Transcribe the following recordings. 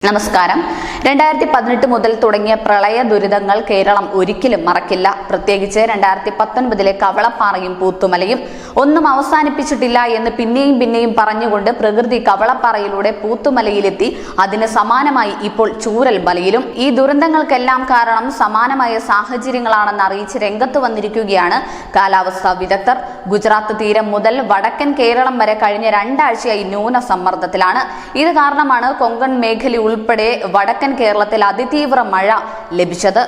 നമസ്കാരം. 2018 മുതൽ തുടങ്ങിയ പ്രളയ ദുരിതങ്ങൾ കേരളം ഒരിക്കലും മറക്കില്ല. പ്രത്യേകിച്ച് 2019 കവളപ്പാറയും പൂത്തുമലയും ഒന്നും അവസാനിപ്പിച്ചിട്ടില്ല എന്ന് പിന്നെയും പറഞ്ഞുകൊണ്ട് പ്രകൃതി കവളപ്പാറയിലൂടെ പൂത്തുമലയിലെത്തി. അതിന് സമാനമായി ഇപ്പോൾ ചൂരൽ മലയിലും ഈ ദുരന്തങ്ങൾക്കെല്ലാം കാരണം സമാനമായ സാഹചര്യങ്ങളാണെന്ന് അറിയിച്ച് രംഗത്ത് വന്നിരിക്കുകയാണ് കാലാവസ്ഥാ വിദഗ്ധർ. ഗുജറാത്ത് തീരം മുതൽ വടക്കൻ കേരളം വരെ കഴിഞ്ഞ 2 ആഴ്ചയായി ന്യൂനസമ്മർദ്ദത്തിലാണ്. ഇത് കാരണമാണ് കൊങ്കൺ മേഖല ഉൾപ്പെടെ വടക്കൻ കേരളത്തിൽ അതിതീവ്ര മഴ ലഭിച്ചത്.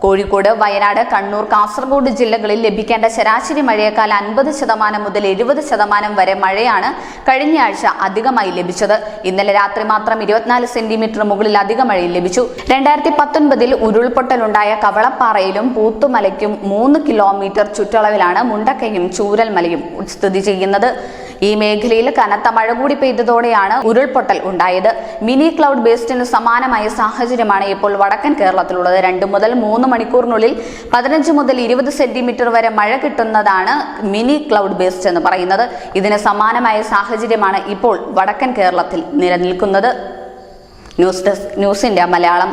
കോഴിക്കോട്, വയനാട്, കണ്ണൂർ, കാസർഗോഡ് ജില്ലകളിൽ ലഭിക്കേണ്ട ശരാശരി മഴയേക്കാൾ 50% മുതൽ 70% വരെ മഴയാണ് കഴിഞ്ഞ ആഴ്ച അധികമായി ലഭിച്ചത്. ഇന്നലെ രാത്രി മാത്രം 24 സെന്റിമീറ്റർ മുകളിൽ അധിക മഴ ലഭിച്ചു. 2019 ഉരുൾപൊട്ടലുണ്ടായ കവളപ്പാറയിലും പൂത്തുമലയ്ക്കും 3 കിലോമീറ്റർ ചുറ്റളവിലാണ് മുണ്ടക്കയും ചൂരൽമലയും സ്ഥിതി ചെയ്യുന്നത്. ഈ മേഖലയിൽ കനത്ത മഴ കൂടി പെയ്തതോടെയാണ് ഉരുൾപൊട്ടൽ ഉണ്ടായത്. മിനി ക്ലൗഡ് ബേസ്റ്റിന് സമാനമായ സാഹചര്യമാണ് ഇപ്പോൾ വടക്കൻ കേരളത്തിലുള്ളത്. 2 മുതൽ 3 മണിക്കൂറിനുള്ളിൽ 15 മുതൽ 20 സെന്റിമീറ്റർ വരെ മഴ കിട്ടുന്നതാണ് മിനി ക്ലൗഡ് ബേസ്റ്റ് എന്ന് പറയുന്നത്. ഇതിന് സമാനമായ സാഹചര്യമാണ് ഇപ്പോൾ വടക്കൻ കേരളത്തിൽ നിലനിൽക്കുന്നത്. News desk, news India Malayalam.